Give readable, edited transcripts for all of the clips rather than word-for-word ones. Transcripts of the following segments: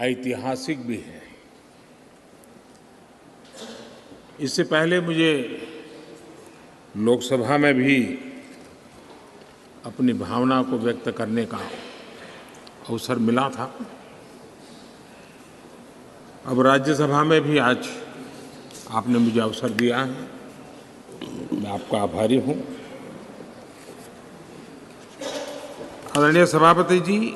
ऐतिहासिक भी है। इससे पहले मुझे लोकसभा में भी अपनी भावना को व्यक्त करने का अवसर मिला था। अब राज्यसभा में भी आज आपने मुझे अवसर दिया है, मैं आपका आभारी हूँ। आदरणीय सभापति जी,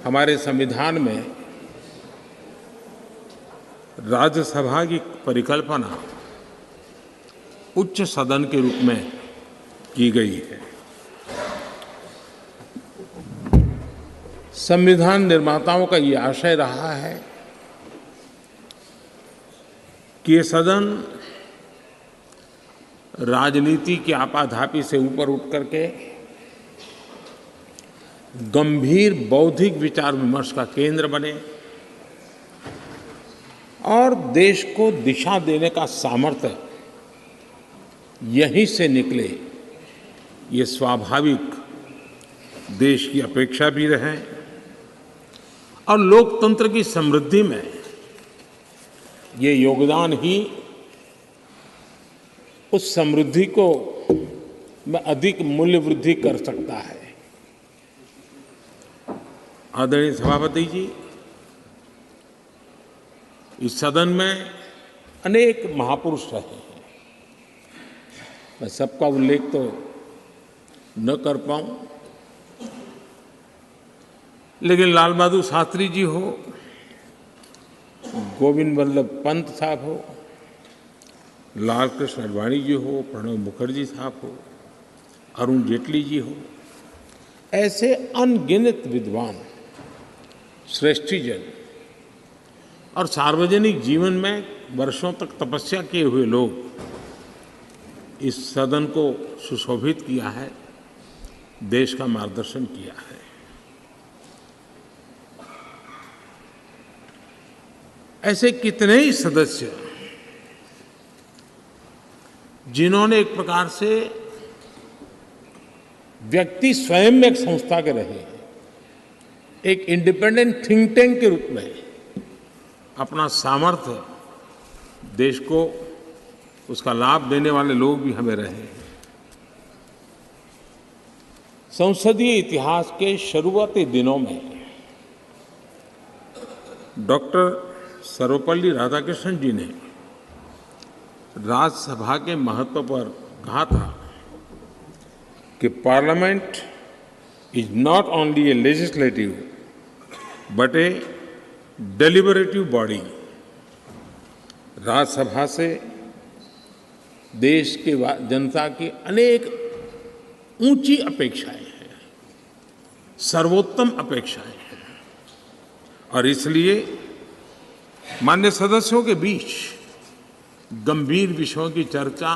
हमारे संविधान में राज्यसभा की परिकल्पना उच्च सदन के रूप में की गई है। संविधान निर्माताओं का ये आशय रहा है कि ये सदन राजनीति की आपाधापी से ऊपर उठ करके गंभीर बौद्धिक विचार विमर्श का केंद्र बने और देश को दिशा देने का सामर्थ्य यहीं से निकले, ये स्वाभाविक देश की अपेक्षा भी रहे और लोकतंत्र की समृद्धि में ये योगदान ही उस समृद्धि को में अधिक मूल्य वृद्धि कर सकता है। आदरणीय सभापति जी, इस सदन में अनेक महापुरुष रहे हैं। मैं सबका उल्लेख तो न कर पाऊं, लेकिन लाल बहादुर शास्त्री जी हो, गोविंद वल्लभ पंत साहब हो, लाल कृष्ण आडवाणी जी हो, प्रणब मुखर्जी साहब हो, अरुण जेटली जी हो, ऐसे अनगिनत विद्वान श्रेष्ठीजन और सार्वजनिक जीवन में वर्षों तक तपस्या किए हुए लोग इस सदन को सुशोभित किया है, देश का मार्गदर्शन किया है। ऐसे कितने ही सदस्य जिन्होंने एक प्रकार से व्यक्ति स्वयं में एक संस्था के रहे, एक इंडिपेंडेंट थिंक टैंक के रूप में अपना सामर्थ्य देश को उसका लाभ देने वाले लोग भी हमें रहे हैं। संसदीय इतिहास के शुरुआती दिनों में डॉक्टर सर्वपल्ली राधाकृष्णन जी ने राज्यसभा के महत्व पर कहा था कि parliament is not only A legislative but A deliberative body. Rajya Sabha से देश के जनता की अनेक ऊंची अपेक्षाएं हैं, सर्वोत्तम अपेक्षाएं हैं और इसलिए मान्य सदस्यों के बीच गंभीर विषयों की चर्चा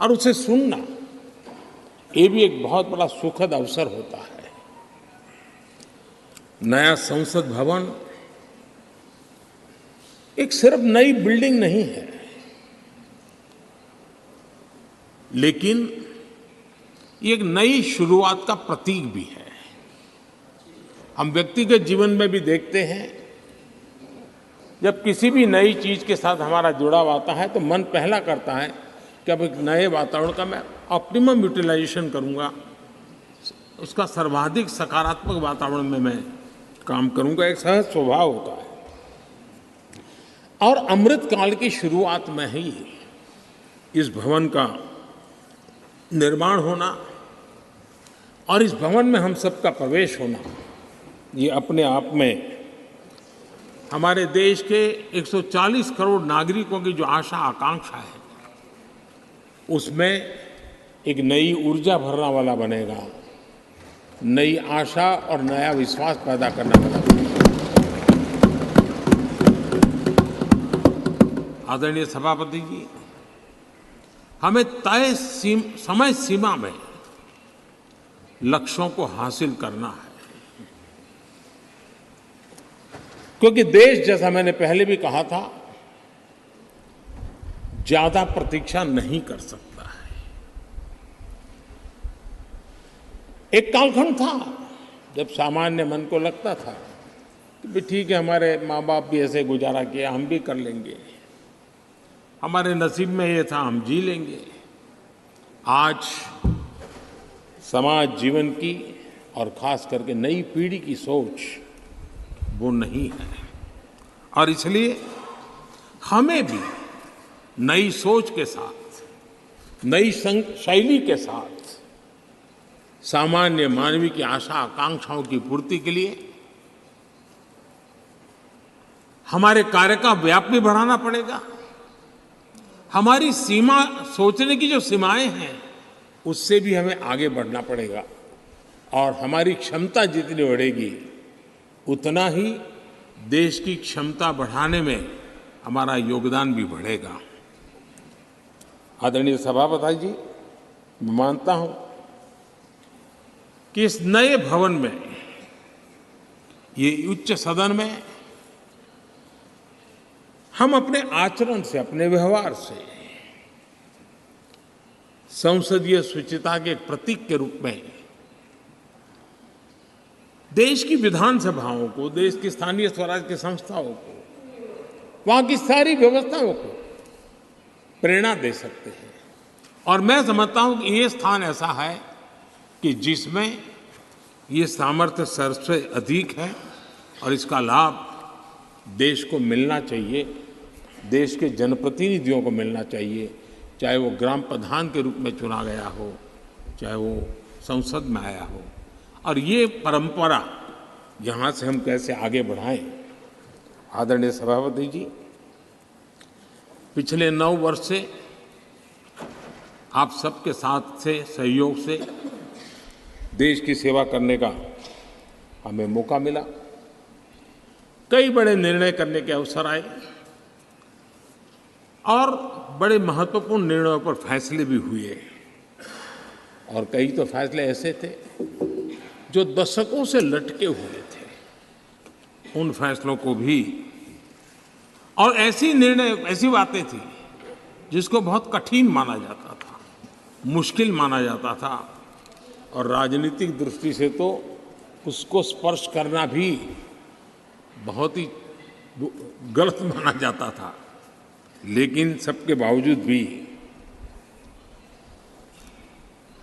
और उसे सुनना, ये भी एक बहुत बड़ा सुखद अवसर होता है। नया संसद भवन एक सिर्फ नई बिल्डिंग नहीं है, लेकिन ये एक नई शुरुआत का प्रतीक भी है। हम व्यक्तिगत जीवन में भी देखते हैं, जब किसी भी नई चीज के साथ हमारा जुड़ाव आता है तो मन पहला करता है कि अब एक नए वातावरण का मैं ऑप्टिमम यूटिलाइजेशन करूंगा, उसका सर्वाधिक सकारात्मक वातावरण में मैं काम करूंगा, एक सहज स्वभाव होता है। और अमृत काल की शुरुआत में ही इस भवन का निर्माण होना और इस भवन में हम सबका प्रवेश होना, ये अपने आप में हमारे देश के 140 करोड़ नागरिकों की जो आशा आकांक्षा है, उसमें एक नई ऊर्जा भरने वाला बनेगा, नई आशा और नया विश्वास पैदा करने वाला बनेगा। आदरणीय सभापति जी, हमें तय समय सीमा में लक्ष्यों को हासिल करना है, क्योंकि देश, जैसा मैंने पहले भी कहा था, ज्यादा प्रतीक्षा नहीं कर सकता है। एक कालखंड था जब सामान्य मन को लगता था कि भी ठीक है, हमारे माँ बाप भी ऐसे गुजारा किया, हम भी कर लेंगे, हमारे नसीब में ये था, हम जी लेंगे। आज समाज जीवन की और ख़ास करके नई पीढ़ी की सोच वो नहीं है, और इसलिए हमें भी नई सोच के साथ, नई शैली के साथ सामान्य मानवीय की आशा आकांक्षाओं की पूर्ति के लिए हमारे कार्य का व्याप भी बढ़ाना पड़ेगा। हमारी सीमा, सोचने की जो सीमाएं हैं, उससे भी हमें आगे बढ़ना पड़ेगा, और हमारी क्षमता जितनी बढ़ेगी उतना ही देश की क्षमता बढ़ाने में हमारा योगदान भी बढ़ेगा। आदरणीय सभापति जी, मैं मानता हूं कि इस नए भवन में, ये उच्च सदन में, हम अपने आचरण से, अपने व्यवहार से संसदीय शुचिता के एक प्रतीक के रूप में देश की विधानसभाओं को, देश की स्थानीय स्वराज की संस्थाओं को, वहां की सारी व्यवस्थाओं को प्रेरणा दे सकते हैं। और मैं समझता हूं कि ये स्थान ऐसा है कि जिसमें ये सामर्थ्य सबसे अधिक है, और इसका लाभ देश को मिलना चाहिए, देश के जनप्रतिनिधियों को मिलना चाहिए, चाहे वो ग्राम प्रधान के रूप में चुना गया हो, चाहे वो संसद में आया हो। और ये परंपरा यहाँ से हम कैसे आगे बढ़ाएं। आदरणीय सभापति जी, पिछले 9 वर्ष से आप सबके साथ से, सहयोग से देश की सेवा करने का हमें मौका मिला। कई बड़े निर्णय करने के अवसर आए, और बड़े महत्वपूर्ण निर्णयों पर फैसले भी हुए, और कई तो फैसले ऐसे थे जो दशकों से लटके हुए थे। उन फैसलों को भी, और ऐसी बातें थी जिसको बहुत कठिन माना जाता था, मुश्किल माना जाता था, और राजनीतिक दृष्टि से तो उसको स्पर्श करना भी बहुत ही गलत माना जाता था। लेकिन सबके बावजूद भी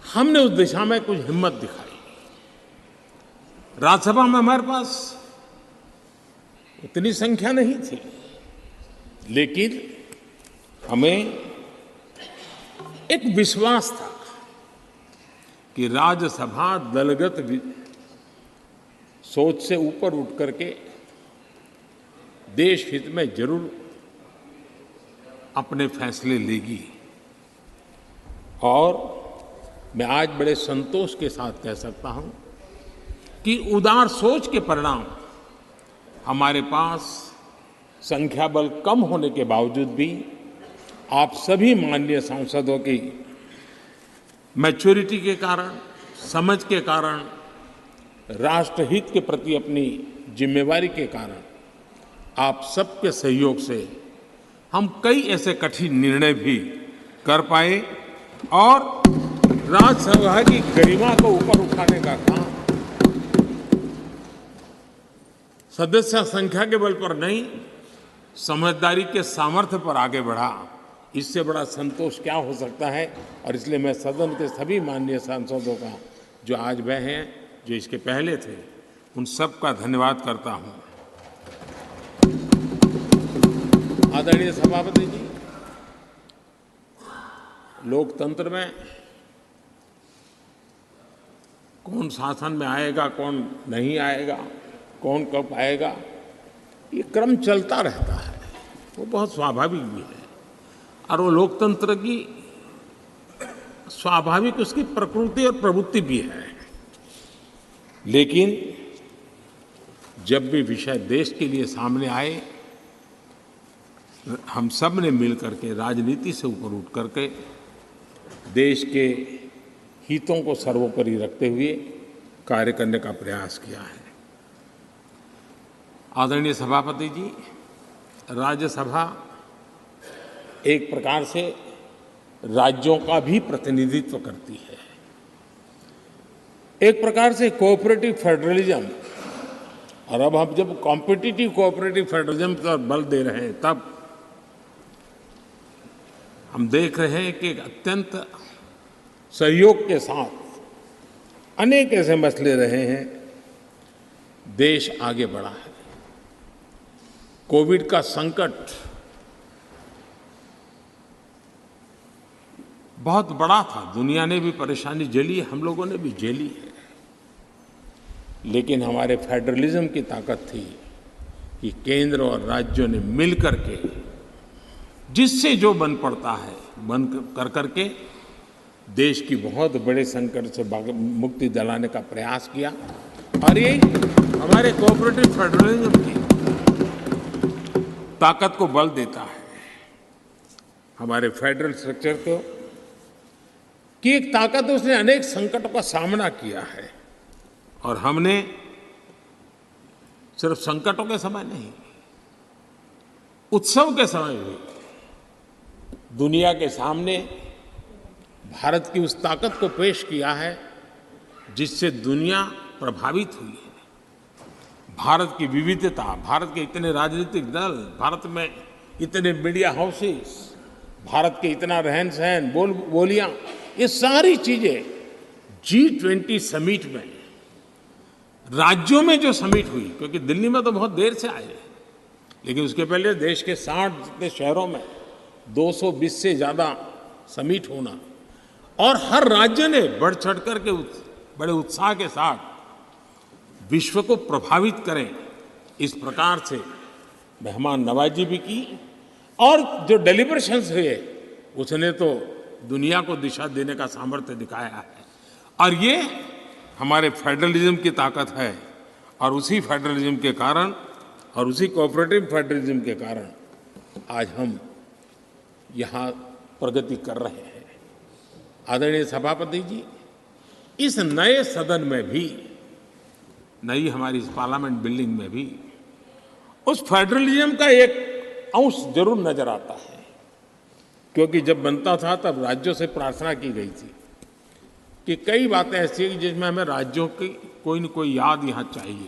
हमने उस दिशा में कुछ हिम्मत दिखाई। राज्यसभा में हमारे पास उतनी संख्या नहीं थी, लेकिन हमें एक विश्वास था कि राज्यसभा दलगत सोच से ऊपर उठ करके देश हित में जरूर अपने फैसले लेगी। और मैं आज बड़े संतोष के साथ कह सकता हूं कि उदार सोच के परिणाम हमारे पास संख्या बल कम होने के बावजूद भी आप सभी माननीय सांसदों की मैच्योरिटी के कारण, समझ के कारण, राष्ट्रहित के प्रति अपनी जिम्मेवारी के कारण, आप सबके सहयोग से हम कई ऐसे कठिन निर्णय भी कर पाए, और राज्यसभा की गरिमा को ऊपर उठाने का काम सदस्य संख्या के बल पर नहीं, समझदारी के सामर्थ्य पर आगे बढ़ा। इससे बड़ा संतोष क्या हो सकता है। और इसलिए मैं सदन के सभी माननीय सांसदों का, जो आज वह हैं, जो इसके पहले थे, उन सब का धन्यवाद करता हूं। आदरणीय सभापति जी, लोकतंत्र में कौन शासन में आएगा, कौन नहीं आएगा, कौन कब आएगा, ये क्रम चलता रहता है, वो बहुत स्वाभाविक भी है, और वो लोकतंत्र की स्वाभाविक उसकी प्रकृति और प्रवृत्ति भी है। लेकिन जब भी विषय देश के लिए सामने आए, हम सब ने मिलकर के राजनीति से ऊपर उठ करके देश के हितों को सर्वोपरि रखते हुए कार्य करने का प्रयास किया है। आदरणीय सभापति जी, राज्यसभा एक प्रकार से राज्यों का भी प्रतिनिधित्व करती है। एक प्रकार से कोऑपरेटिव फेडरलिज्म, और अब हम जब कॉम्पिटिटिव कोऑपरेटिव फेडरलिज्म का बल दे रहे हैं, तब हम देख रहे हैं कि एक अत्यंत सहयोग के साथ अनेक ऐसे मसले रहे हैं, देश आगे बढ़ा है। कोविड का संकट बहुत बड़ा था, दुनिया ने भी परेशानी झेली, हम लोगों ने भी झेली है, लेकिन हमारे फेडरलिज्म की ताकत थी कि केंद्र और राज्यों ने मिल करके जिससे जो बन पड़ता है बन कर करके देश की बहुत बड़े संकट से मुक्ति दिलाने का प्रयास किया। और ये हमारे कोऑपरेटिव फेडरलिज्म की ताकत को बल देता है, हमारे फेडरल स्ट्रक्चर को कि एक ताकत उसने अनेक संकटों का सामना किया है। और हमने सिर्फ संकटों के समय नहीं, उत्सव के समय भी दुनिया के सामने भारत की उस ताकत को पेश किया है जिससे दुनिया प्रभावित हुई है। भारत की विविधता, भारत के इतने राजनीतिक दल, भारत में इतने मीडिया हाउसेस, भारत के इतना रहन सहन, बोलियां, ये सारी चीजें G20 समिट में, राज्यों में जो समिट हुई, क्योंकि दिल्ली में तो बहुत देर से आए, लेकिन उसके पहले देश के 60 जितने शहरों में 220 से ज़्यादा समिट होना, और हर राज्य ने बढ़ चढ़ करके बड़े उत्साह के साथ विश्व को प्रभावित करें, इस प्रकार से मेहमान नवाजी भी की। और जो डेलिब्रेशंस हुए उसने तो दुनिया को दिशा देने का सामर्थ्य दिखाया है। और ये हमारे फेडरलिज्म की ताकत है, और उसी फेडरलिज्म के कारण और उसी कोऑपरेटिव फेडरलिज्म के कारण आज हम यहाँ प्रगति कर रहे हैं। आदरणीय सभापति जी, इस नए सदन में भी, नई हमारी इस पार्लियामेंट बिल्डिंग में भी उस फेडरलिज्म का एक अंश जरूर नजर आता है, क्योंकि जब बनता था तब राज्यों से प्रार्थना की गई थी कि कई बातें ऐसी हैं जिसमें हमें राज्यों की कोई न कोई याद यहाँ चाहिए,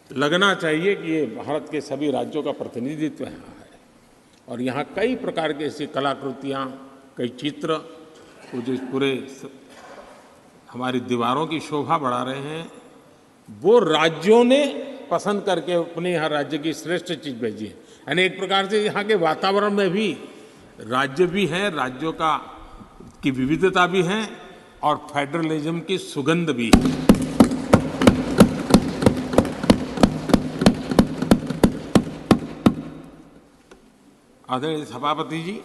लगना चाहिए कि ये भारत के सभी राज्यों का प्रतिनिधित्व यहाँ है। और यहाँ कई प्रकार की ऐसी कलाकृतियाँ, कई चित्र जो इस पूरे हमारी दीवारों की शोभा बढ़ा रहे हैं, वो राज्यों ने पसंद करके अपने यहाँ राज्य की श्रेष्ठ चीज़ भेजी है। यानी एक प्रकार से यहाँ के वातावरण में भी राज्य भी है, राज्यों की विविधता भी है, और फेडरलिज्म की सुगंध भी है। आदरणीय सभापति जी,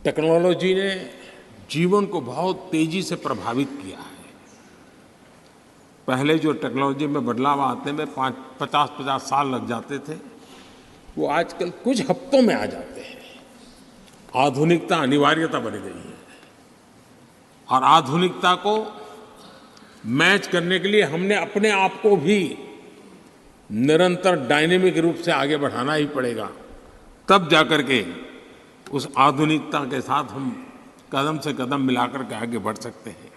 टेक्नोलॉजी ने जीवन को बहुत तेजी से प्रभावित किया है। पहले जो टेक्नोलॉजी में बदलाव आते में 50-50 साल लग जाते थे, वो आजकल कुछ हफ्तों में आ जाते हैं। आधुनिकता अनिवार्यता बन गई है, और आधुनिकता को मैच करने के लिए हमने अपने आप को भी निरंतर डायनेमिक रूप से आगे बढ़ाना ही पड़ेगा, तब जाकर के उस आधुनिकता के साथ हम कदम से कदम मिलाकर के आगे बढ़ सकते हैं।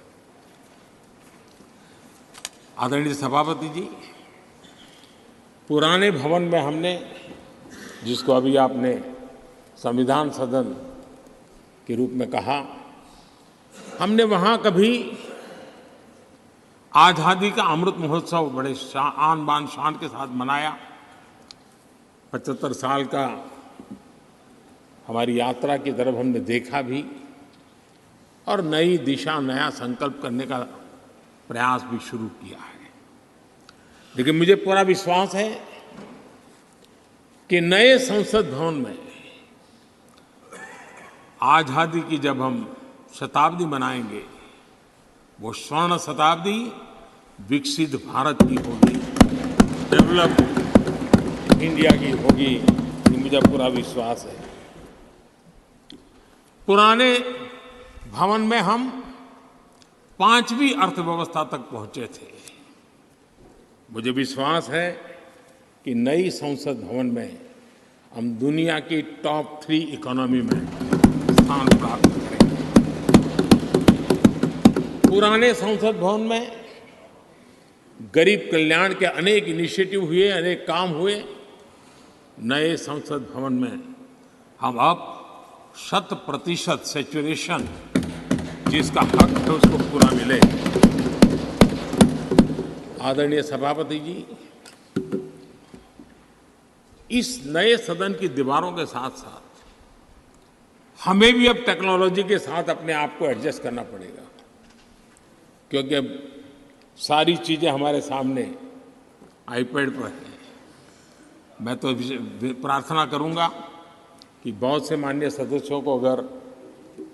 आदरणीय सभापति जी, पुराने भवन में हमने, जिसको अभी आपने संविधान सदन के रूप में कहा, हमने वहाँ कभी आज़ादी का अमृत महोत्सव बड़े आन बान शान के साथ मनाया। 75 साल का हमारी यात्रा की तरफ हमने देखा भी, और नई दिशा, नया संकल्प करने का प्रयास भी शुरू किया है। लेकिन मुझे पूरा विश्वास है कि नए संसद भवन में आज़ादी की जब हम शताब्दी मनाएंगे, वो स्वर्ण शताब्दी विकसित भारत की होगी, डेवलप्ड इंडिया की होगी, ये मुझे पूरा विश्वास है। पुराने भवन में हम 5वीं अर्थव्यवस्था तक पहुंचे थे। मुझे विश्वास है कि नई संसद भवन में हम दुनिया की टॉप 3 इकोनॉमी में स्थान प्राप्त करेंगे। पुराने संसद भवन में गरीब कल्याण के अनेक इनिशिएटिव हुए, अनेक काम हुए। नए संसद भवन में हम अब 100% सैचुरेशन जिसका हक है उसको पूरा मिले। आदरणीय सभापति जी, इस नए सदन की दीवारों के साथ साथ हमें भी अब टेक्नोलॉजी के साथ अपने आप को एडजस्ट करना पड़ेगा, क्योंकि अब सारी चीज़ें हमारे सामने आईपैड पर हैं। मैं तो प्रार्थना करूंगा कि बहुत से माननीय सदस्यों को अगर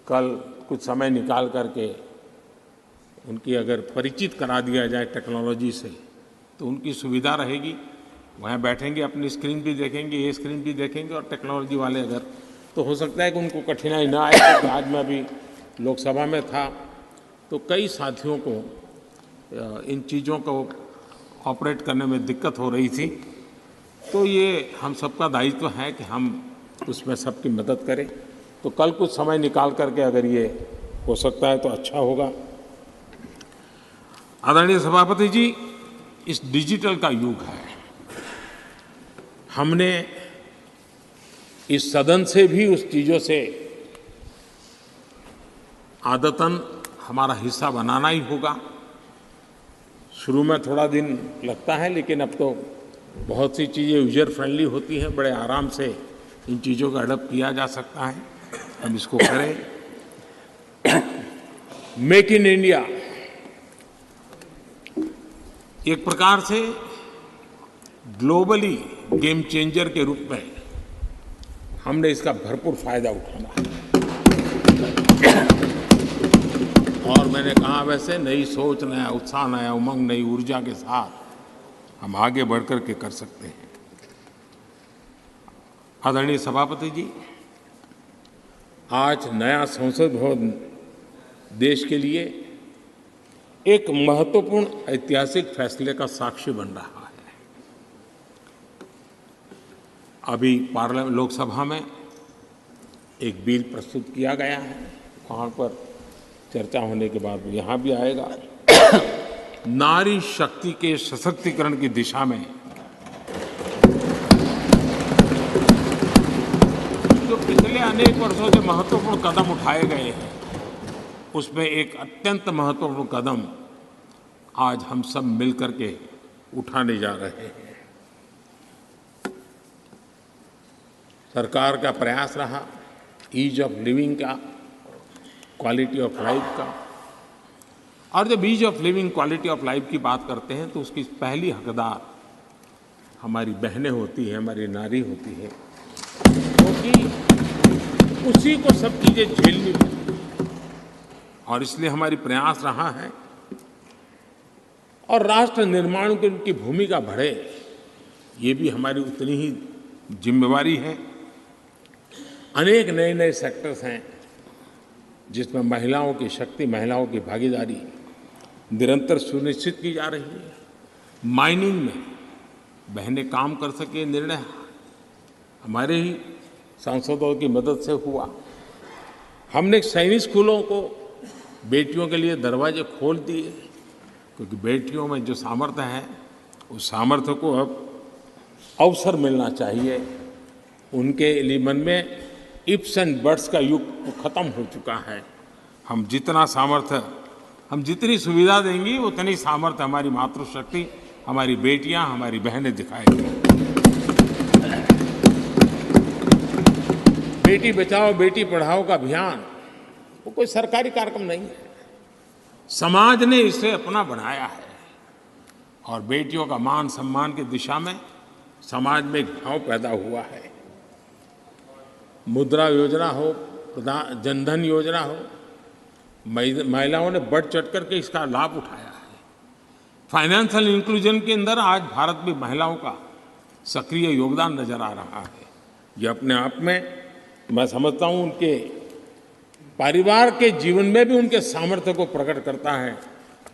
कल कुछ समय निकाल करके उनकी अगर परिचित करा दिया जाए टेक्नोलॉजी से, तो उनकी सुविधा रहेगी। वहाँ बैठेंगे, अपनी स्क्रीन भी देखेंगे, ये स्क्रीन भी देखेंगे, और टेक्नोलॉजी वाले अगर, तो हो सकता है कि उनको कठिनाई ना आए। तो आज मैं अभी लोकसभा में था तो कई साथियों को इन चीज़ों को ऑपरेट करने में दिक्कत हो रही थी। तो ये हम सबका दायित्व है कि हम उसमें सबकी मदद करें। तो कल कुछ समय निकाल करके अगर ये हो सकता है तो अच्छा होगा। आदरणीय सभापति जी, इस डिजिटल का युग है। हमने इस सदन से भी उस चीज़ों से आदतन हमारा हिस्सा बनाना ही होगा। शुरू में थोड़ा दिन लगता है, लेकिन अब तो बहुत सी चीज़ें यूजर फ्रेंडली होती हैं, बड़े आराम से इन चीज़ों का अडॉप्ट किया जा सकता है। हम इसको करें। मेक इन इंडिया एक प्रकार से ग्लोबली गेम चेंजर के रूप में हमने इसका भरपूर फायदा उठाना है। और मैंने कहा, वैसे नई सोच, नया उत्साह, नया उमंग, नई ऊर्जा के साथ हम आगे बढ़कर के कर सकते हैं। आदरणीय सभापति जी, आज नया संसद भवन देश के लिए एक महत्वपूर्ण ऐतिहासिक फैसले का साक्षी बन रहा है। अभी पार्लियामेंट लोकसभा में एक बिल प्रस्तुत किया गया है, वहाँ पर चर्चा होने के बाद यहाँ भी आएगा। नारी शक्ति के सशक्तिकरण की दिशा में जो पिछले अनेक वर्षों से महत्वपूर्ण कदम उठाए गए हैं, उसमें एक अत्यंत महत्वपूर्ण कदम आज हम सब मिलकर के उठाने जा रहे हैं। सरकार का प्रयास रहा ईज ऑफ लिविंग का, क्वालिटी ऑफ लाइफ का। और जब ease of living, quality of life की बात करते हैं तो उसकी पहली हकदार हमारी बहनें होती हैं, हमारी नारी होती है, क्योंकि उसी को सब चीज़ें झेलनी पड़ती हैं। और इसलिए हमारी प्रयास रहा है, और राष्ट्र निर्माण की उनकी भूमिका बढ़े, ये भी हमारी उतनी ही जिम्मेवारी है। अनेक नए नए सेक्टर्स हैं जिसमें महिलाओं की शक्ति, महिलाओं की भागीदारी निरंतर सुनिश्चित की जा रही है। माइनिंग में बहनें काम कर सके, निर्णय हमारे ही सांसदों की मदद से हुआ। हमने सैनिक स्कूलों को बेटियों के लिए दरवाजे खोल दिए, क्योंकि बेटियों में जो सामर्थ्य है, उस सामर्थ्य को अब अवसर मिलना चाहिए। उनके लिए मन में इफ्स एंड बट्स का युग खत्म हो चुका है। हम जितना सामर्थ्य, हम जितनी सुविधा देंगी, उतनी सामर्थ्य हमारी मातृशक्ति, हमारी बेटियां, हमारी बहनें दिखाएंगी। बेटी बचाओ बेटी पढ़ाओ का अभियान वो कोई सरकारी कार्यक्रम नहीं है, समाज ने इसे अपना बनाया है। और बेटियों का मान सम्मान की दिशा में समाज में एक भाव पैदा हुआ है। मुद्रा योजना हो, जनधन योजना हो, महिलाओं ने बढ़ चढ़ करके इसका लाभ उठाया है। फाइनेंशियल इंक्लूजन के अंदर आज भारत में महिलाओं का सक्रिय योगदान नजर आ रहा है। ये अपने आप में मैं समझता हूँ उनके परिवार के जीवन में भी उनके सामर्थ्य को प्रकट करता है,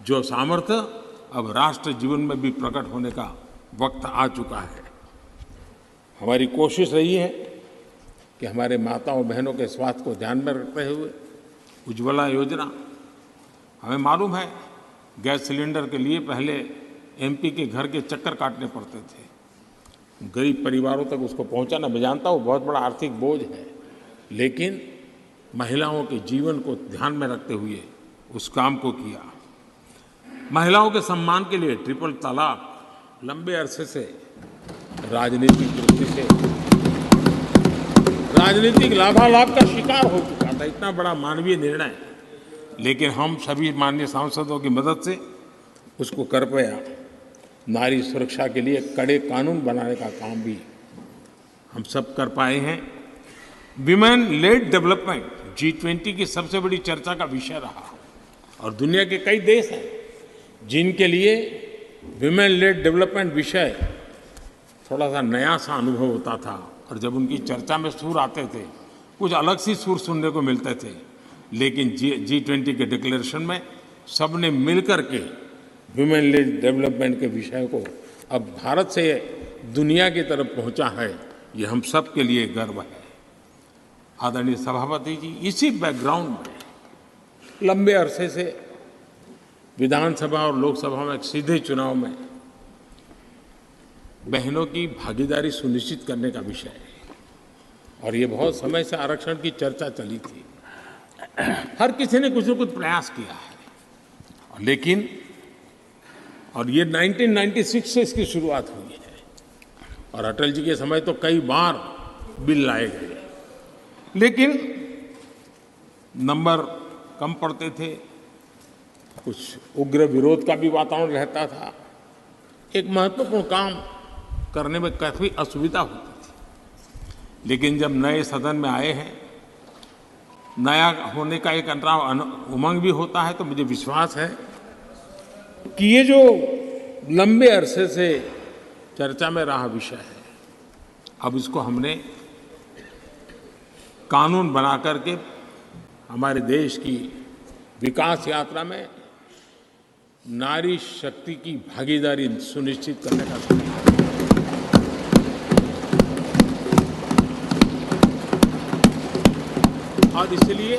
जो सामर्थ्य अब राष्ट्र जीवन में भी प्रकट होने का वक्त आ चुका है। हमारी कोशिश रही है कि हमारे माताओं बहनों के स्वास्थ्य को ध्यान में रखते हुए उज्ज्वला योजना, हमें मालूम है गैस सिलेंडर के लिए पहले एमपी के घर के चक्कर काटने पड़ते थे, गरीब परिवारों तक उसको पहुंचाना, मैं जानता हूँ बहुत बड़ा आर्थिक बोझ है, लेकिन महिलाओं के जीवन को ध्यान में रखते हुए उस काम को किया। महिलाओं के सम्मान के लिए ट्रिपल तलाक लंबे अरसे से राजनीतिक दृष्टि से राजनीतिक लाभालाभ का शिकार हो चुका था, इतना बड़ा मानवीय निर्णय, लेकिन हम सभी माननीय सांसदों की मदद से उसको कर पाया। नारी सुरक्षा के लिए कड़े कानून बनाने का काम भी हम सब कर पाए हैं। विमेन लेड डेवलपमेंट G20 की सबसे बड़ी चर्चा का विषय रहा और दुनिया के कई देश हैं जिनके लिए विमेन लेड डेवलपमेंट विषय थोड़ा सा नया सा अनुभव होता था, और जब उनकी चर्चा में सुर आते थे कुछ अलग सी सुर सुनने को मिलते थे, लेकिन G20 के डिक्लेरेशन में सबने मिलकर के विमेन लेड डेवलपमेंट के विषय को अब भारत से दुनिया की तरफ पहुंचा है, ये हम सब के लिए गर्व है। आदरणीय सभापति जी, इसी बैकग्राउंड में लंबे अरसे से विधानसभा और लोकसभा में सीधे चुनाव में बहनों की भागीदारी सुनिश्चित करने का विषय है, और ये बहुत समय से आरक्षण की चर्चा चली थी। हर किसी ने कुछ न कुछ प्रयास किया है, लेकिन और ये 1996 से इसकी शुरुआत हुई है, और अटल जी के समय तो कई बार बिल लाए गए, लेकिन नंबर कम पड़ते थे, कुछ उग्र विरोध का भी वातावरण रहता था, एक महत्वपूर्ण काम करने में काफ़ी असुविधा होती थी। लेकिन जब नए सदन में आए हैं, नया होने का एक उमंग भी होता है, तो मुझे विश्वास है कि ये जो लंबे अरसे से चर्चा में रहा विषय है, अब इसको हमने कानून बना करके हमारे देश की विकास यात्रा में नारी शक्ति की भागीदारी सुनिश्चित करने का समय है। और इसलिए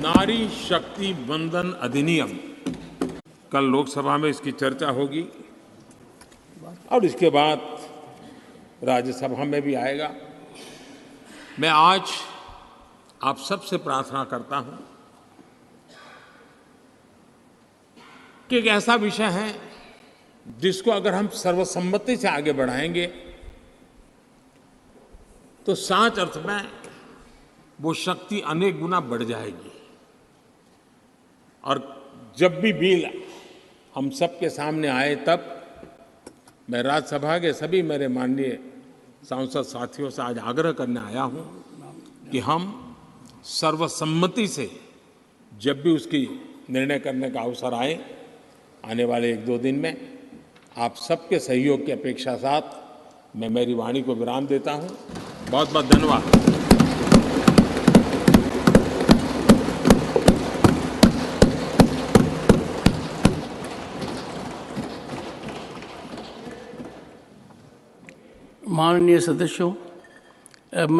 नारी शक्ति वंदन अधिनियम कल लोकसभा में इसकी चर्चा होगी और इसके बाद राज्यसभा में भी आएगा। मैं आज आप सबसे प्रार्थना करता हूं कि एक ऐसा विषय है जिसको अगर हम सर्वसम्मति से आगे बढ़ाएंगे तो सच अर्थ में वो शक्ति अनेक गुना बढ़ जाएगी। और जब भी बिल हम सबके सामने आए, तब मैं राज्यसभा के सभी मेरे माननीय सांसद साथियों से आज आग्रह करने आया हूं कि हम सर्वसम्मति से जब भी उसकी निर्णय करने का अवसर आए, आने वाले 1-2 दिन में आप सबके सहयोग की अपेक्षा साथ मैं मेरी वाणी को विराम देता हूं। बहुत बहुत धन्यवाद। माननीय सदस्यों, अब मैं